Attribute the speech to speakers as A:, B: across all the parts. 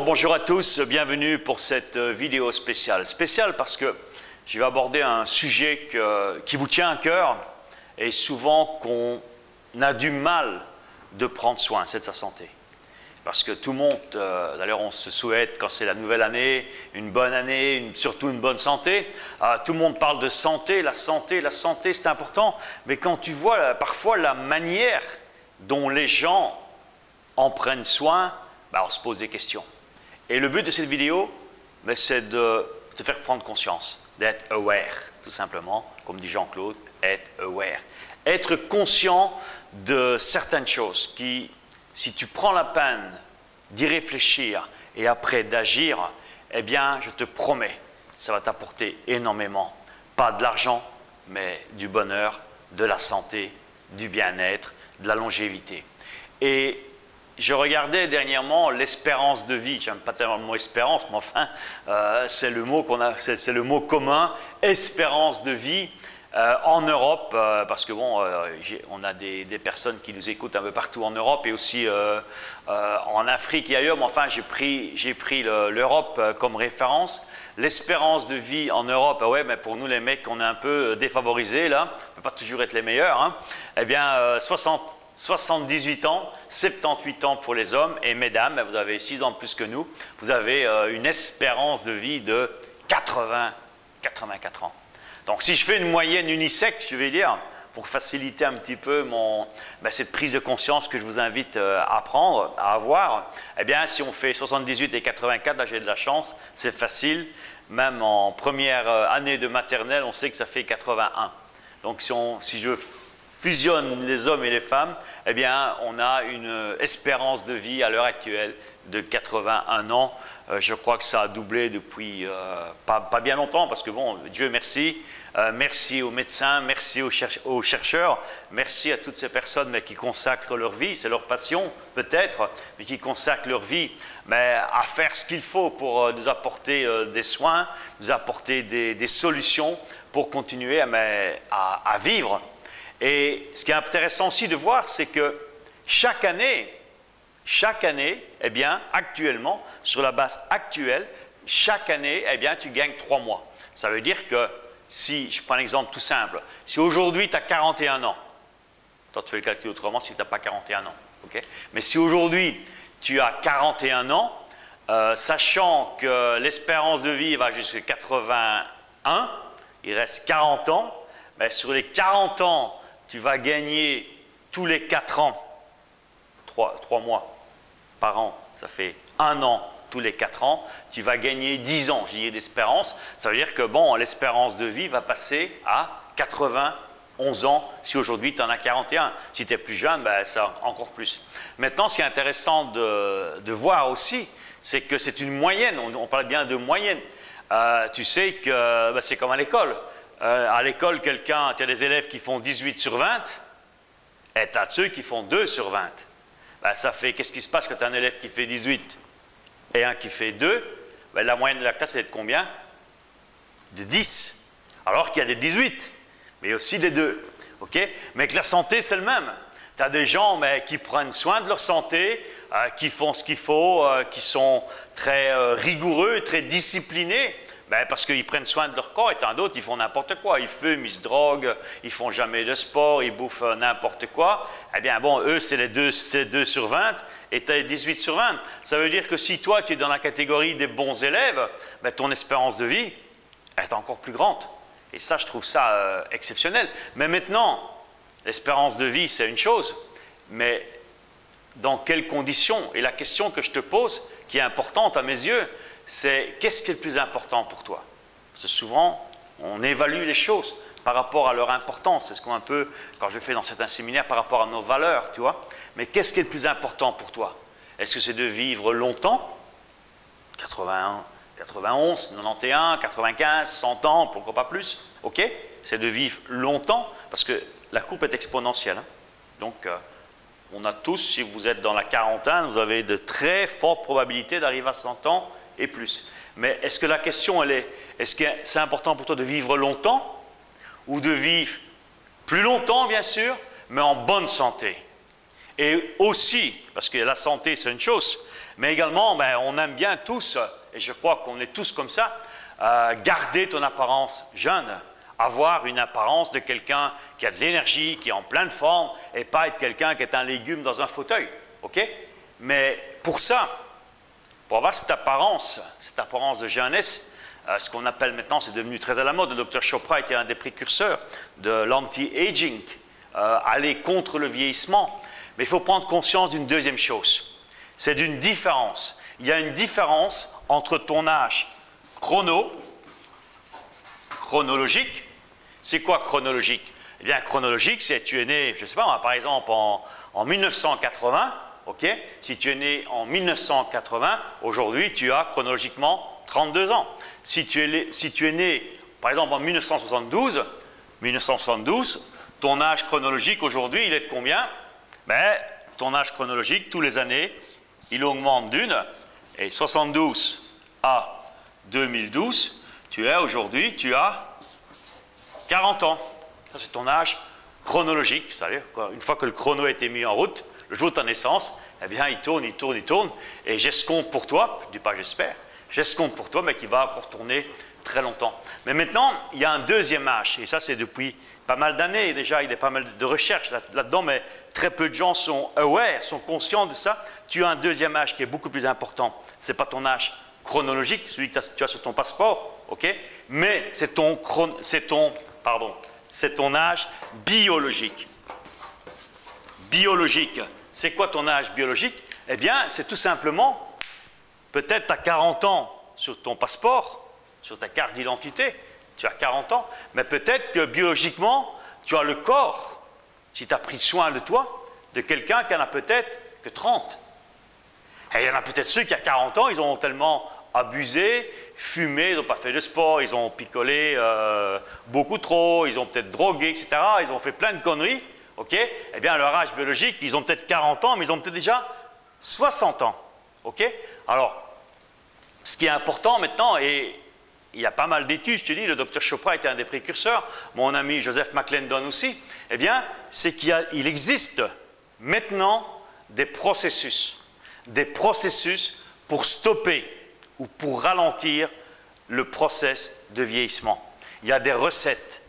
A: Bonjour à tous, bienvenue pour cette vidéo spéciale. Spéciale parce que je vais aborder un sujet qui vous tient à cœur et souvent qu'on a du mal de prendre soin, c'est de sa santé. Parce que tout le monde, d'ailleurs on se souhaite quand c'est la nouvelle année, surtout une bonne santé. Tout le monde parle de santé, la santé c'est important. Mais quand tu vois parfois la manière dont les gens en prennent soin, on se pose des questions. Et le but de cette vidéo, c'est de te faire prendre conscience, d'être aware, tout simplement, comme dit Jean-Claude, être aware. Être conscient de certaines choses qui, si tu prends la peine d'y réfléchir et après d'agir, eh bien, je te promets, ça va t'apporter énormément. Pas de l'argent, mais du bonheur, de la santé, du bien-être, de la longévité. Et je regardais dernièrement l'espérance de vie. J'aime pas tellement le mot espérance, mais enfin, c'est le mot commun, espérance de vie en Europe, parce que bon, on a des personnes qui nous écoutent un peu partout en Europe et aussi en Afrique et ailleurs. Mais enfin, j'ai pris l'Europe comme référence. L'espérance de vie en Europe, ouais, mais pour nous les mecs, on est un peu défavorisés là. On ne peut pas toujours être les meilleurs. Hein. Eh bien, 78 ans, 78 ans pour les hommes et mesdames, vous avez 6 ans de plus que nous, vous avez une espérance de vie de 84 ans. Donc si je fais une moyenne unisexe, je vais dire, pour faciliter un petit peu cette prise de conscience que je vous invite à prendre, à avoir, eh bien si on fait 78 et 84, là j'ai de la chance, c'est facile, même en première année de maternelle, on sait que ça fait 81. Donc si je fusionne les hommes et les femmes, eh bien, on a une espérance de vie à l'heure actuelle de 81 ans. Je crois que ça a doublé depuis pas bien longtemps, parce que bon, Dieu merci. Merci aux médecins, merci aux chercheurs, merci à toutes ces personnes qui consacrent leur vie, c'est leur passion peut-être, mais qui consacrent leur vie à faire ce qu'il faut pour nous apporter des soins, nous apporter des solutions pour continuer à vivre. Et ce qui est intéressant aussi de voir, c'est que chaque année, eh bien, actuellement, sur la base actuelle, chaque année, eh bien, tu gagnes 3 mois. Ça veut dire que si, je prends un exemple tout simple, si aujourd'hui tu as 41 ans, toi tu fais le calcul autrement si tu n'as pas 41 ans, okay? Mais si aujourd'hui tu as 41 ans, sachant que l'espérance de vie va jusqu'à 81, il reste 40 ans, mais sur les 40 ans, tu vas gagner tous les 4 ans, 3 mois par an, ça fait 1 an tous les 4 ans, tu vas gagner 10 ans, j'ai dit d'espérance. Ça veut dire que bon, l'espérance de vie va passer à 91 ans si aujourd'hui tu en as 41. Si tu es plus jeune, ça encore plus. Maintenant, ce qui est intéressant de voir aussi, c'est que c'est une moyenne, on parle bien de moyenne. Tu sais que c'est comme à l'école. À l'école, tu as des élèves qui font 18 sur 20 et tu as ceux qui font 2 sur 20. Ça fait, qu'est-ce qui se passe quand tu as un élève qui fait 18 et un qui fait 2? La moyenne de la classe est de combien? De 10. Alors qu'il y a des 18, mais aussi des 2. Okay? Mais que la santé, c'est le même. Tu as des gens qui prennent soin de leur santé, qui font ce qu'il faut, qui sont très rigoureux, très disciplinés. Parce qu'ils prennent soin de leur corps, et tant d'autres, ils font n'importe quoi. Ils fument, ils se droguent, ils font jamais de sport, ils bouffent n'importe quoi. Eh bien, bon, eux, c'est les 2 sur 20 et tu as les 18 sur 20. Ça veut dire que si toi, tu es dans la catégorie des bons élèves, ton espérance de vie est encore plus grande. Et ça, je trouve ça exceptionnel. Mais maintenant, l'espérance de vie, c'est une chose, mais dans quelles conditions? Et la question que je te pose, qui est importante à mes yeux, c'est qu'est-ce qui est le plus important pour toi? Parce que souvent, on évalue les choses par rapport à leur importance. C'est ce qu'on peu, quand je fais dans certains séminaires, par rapport à nos valeurs, tu vois. Mais qu'est-ce qui est le plus important pour toi? Est-ce que c'est de vivre longtemps? 81, 91, 91, 95, 100 ans, pourquoi pas plus? Ok? C'est de vivre longtemps, parce que la courbe est exponentielle. Hein. Donc, on a tous, si vous êtes dans la quarantaine, vous avez de très fortes probabilités d'arriver à 100 ans et plus. Mais est-ce que la question, elle est, est-ce que c'est important pour toi de vivre longtemps ou de vivre Plus longtemps, bien sûr, mais en bonne santé. Et aussi, parce que la santé, c'est une chose, mais également, ben, on aime bien tous, et je crois qu'on est tous comme ça, garder ton apparence jeune, avoir une apparence de quelqu'un qui a de l'énergie, qui est en pleine forme, et pas être quelqu'un qui est un légume dans un fauteuil. OK? Mais pour ça, pour avoir cette apparence de jeunesse, ce qu'on appelle maintenant, c'est devenu très à la mode, le Dr Chopra était un des précurseurs de l'anti-aging, aller contre le vieillissement. Mais il faut prendre conscience d'une deuxième chose, c'est d'une différence. Il y a une différence entre ton âge chronologique. C'est quoi chronologique? Eh bien, chronologique, c'est tu es né, je ne sais pas, par exemple, en 1980, ok? Si tu es né en 1980, aujourd'hui, tu as chronologiquement 32 ans. Si tu es né, par exemple, en 1972, ton âge chronologique aujourd'hui, il est de combien? Ben, ton âge chronologique, tous les années, il augmente d'une, et 72 à 2012, aujourd'hui, tu as 40 ans. Ça, c'est ton âge chronologique. C'est-à-dire qu'une fois que le chrono a été mis en route, le jour de ta naissance, eh bien, il tourne, et j'escompte pour toi, je ne dis pas j'espère, j'escompte pour toi, mais qui va encore tourner très longtemps. Mais maintenant, il y a un deuxième âge, et ça, c'est depuis pas mal d'années déjà, il y a pas mal de recherches là-dedans, mais très peu de gens sont aware, sont conscients de ça. Tu as un deuxième âge qui est beaucoup plus important. Ce n'est pas ton âge chronologique, celui que tu as sur ton passeport, ok? Mais c'est ton âge biologique. Biologique. C'est quoi ton âge biologique? Eh bien, c'est tout simplement, peut-être tu as 40 ans sur ton passeport, sur ta carte d'identité, tu as 40 ans, mais peut-être que biologiquement, tu as le corps, si tu as pris soin de toi, de quelqu'un qui en a peut-être que 30. Et il y en a peut-être ceux qui, à 40 ans, ils ont tellement abusé, fumé, ils n'ont pas fait de sport, ils ont picolé beaucoup trop, ils ont peut-être drogué, etc. Ils ont fait plein de conneries, ok? Eh bien, à leur âge biologique, ils ont peut-être 40 ans, mais ils ont peut-être déjà 60 ans, ok? Alors, ce qui est important maintenant, et il y a pas mal d'études, je te dis, le Dr Chopra était un des précurseurs, mon ami Joseph McClendon aussi, eh bien, c'est qu'il existe maintenant des processus pour stopper ou pour ralentir le process de vieillissement. Il y a des recettes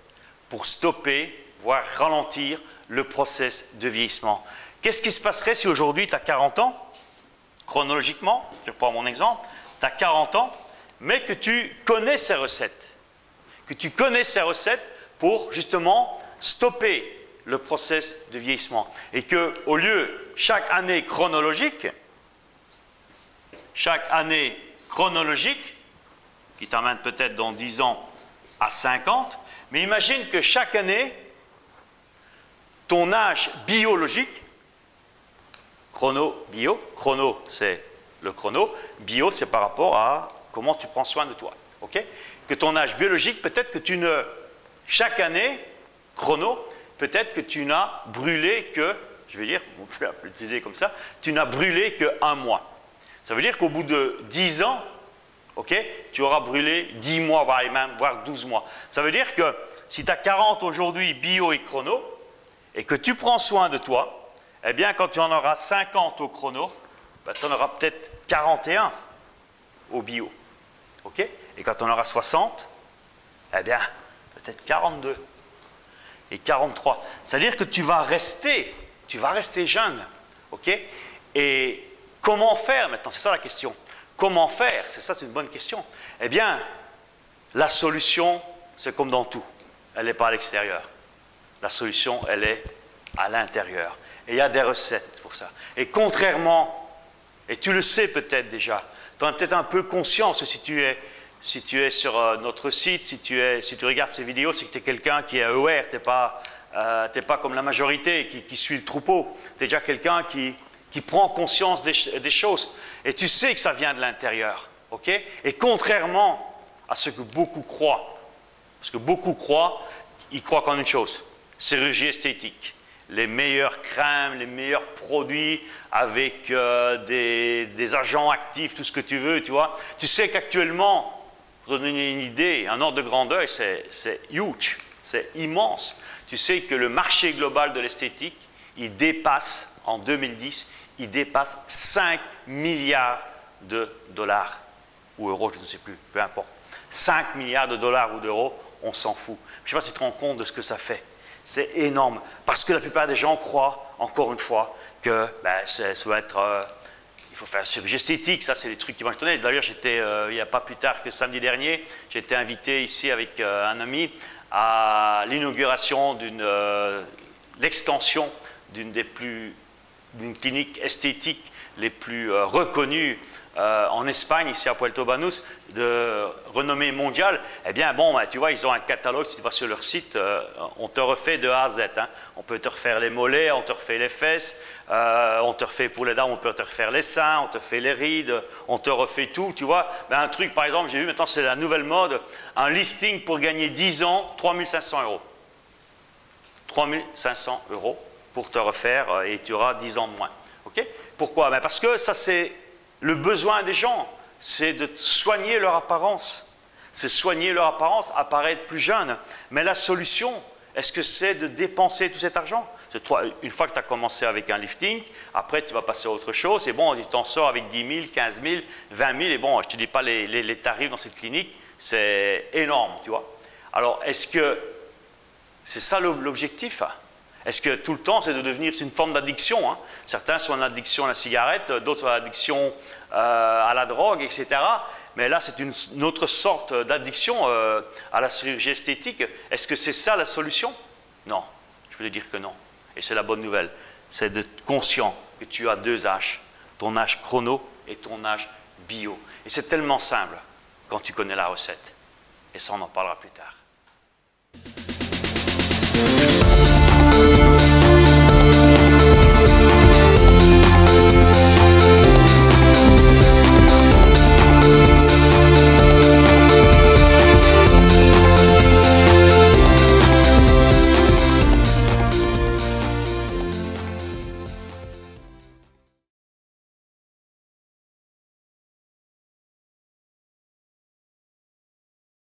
A: pour stopper, voire ralentir le process de vieillissement. Qu'est-ce qui se passerait si aujourd'hui tu as 40 ans, chronologiquement, je prends mon exemple, tu as 40 ans, mais que tu connais ces recettes, pour justement stopper le process de vieillissement. Et qu'au lieu, chaque année chronologique, qui t'amène peut-être dans 10 ans à 50, mais imagine que chaque année, ton âge biologique, chrono c'est le chrono, bio c'est par rapport à comment tu prends soin de toi, ok? Que ton âge biologique, peut-être que chaque année, chrono, peut-être que tu n'as brûlé que, je vais dire, on peut l'utiliser comme ça, tu n'as brûlé qu'un mois. Ça veut dire qu'au bout de 10 ans, ok, tu auras brûlé 10 mois, voire 12 mois. Ça veut dire que si tu as 40 aujourd'hui, bio et chrono, et que tu prends soin de toi, eh bien, quand tu en auras 50 au chrono, ben, tu en auras peut-être 41 au bio. Ok? Et quand on aura 60, eh bien, peut-être 42 et 43. C'est-à-dire que tu vas rester jeune. Ok? Et comment faire maintenant? C'est ça la question. Comment faire? C'est une bonne question. Eh bien, la solution, c'est comme dans tout. Elle n'est pas à l'extérieur. La solution, elle est à l'intérieur. Et il y a des recettes pour ça. Et contrairement, et tu le sais peut-être déjà, tu en as peut-être un peu conscience si tu es sur notre site, si tu regardes ces vidéos, c'est que tu es quelqu'un qui est aware, tu n'es pas comme la majorité qui suit le troupeau. Tu es déjà quelqu'un qui prend conscience des choses. Et tu sais que ça vient de l'intérieur. Okay? Et contrairement à ce que beaucoup croient, parce que beaucoup croient, ils croient qu'en une chose, chirurgie esthétique. Les meilleures crèmes, les meilleurs produits avec des agents actifs, tout ce que tu veux, tu vois. Tu sais qu'actuellement, pour donner une idée, un ordre de grandeur, c'est huge, c'est immense. Tu sais que le marché global de l'esthétique, il dépasse, en 2010, il dépasse 5 milliards de dollars ou euros, je ne sais plus, peu importe. 5 milliards de dollars ou d'euros, on s'en fout. Je ne sais pas si tu te rends compte de ce que ça fait. C'est énorme. Parce que la plupart des gens croient, encore une fois, que ça doit être... il faut faire chirurgie esthétique, ça c'est des trucs qui vont étonner. D'ailleurs, j'étais, il n'y a pas plus tard que samedi dernier, j'ai été invité ici avec un ami à l'inauguration l'extension d'une clinique esthétique les plus reconnues en Espagne, ici à Puerto Banús, de renommée mondiale. Eh bien, bon, tu vois, ils ont un catalogue, si tu vas sur leur site, on te refait de A à Z. Hein. On peut te refaire les mollets, on te refait les fesses, on te refait pour les dames, on peut te refaire les seins, on te fait les rides, on te refait tout, tu vois. Ben, un truc, par exemple, j'ai vu maintenant, c'est la nouvelle mode, un lifting pour gagner 10 ans, 3 500 €. 3 500 € pour te refaire et tu auras 10 ans de moins. Okay? Pourquoi? Ben parce que ça, c'est le besoin des gens, c'est de soigner leur apparence. C'est soigner leur apparence, apparaître plus jeune. Mais la solution, est-ce que c'est de dépenser tout cet argent? Une fois que tu as commencé avec un lifting, après tu vas passer à autre chose, et bon, tu t'en sors avec 10 000, 15 000, 20 000, et bon, je ne te dis pas les tarifs dans cette clinique, c'est énorme, tu vois. Alors, est-ce que c'est ça l'objectif? Est-ce que tout le temps, c'est de devenir une forme d'addiction, hein? Certains sont en addiction à la cigarette, d'autres en addiction à la drogue, etc. Mais là, c'est une autre sorte d'addiction à la chirurgie esthétique. Est-ce que c'est ça la solution? Non, je peux te dire que non. Et c'est la bonne nouvelle. C'est d'être conscient que tu as deux âges, ton âge chrono et ton âge bio. Et c'est tellement simple quand tu connais la recette. Et ça, on en parlera plus tard.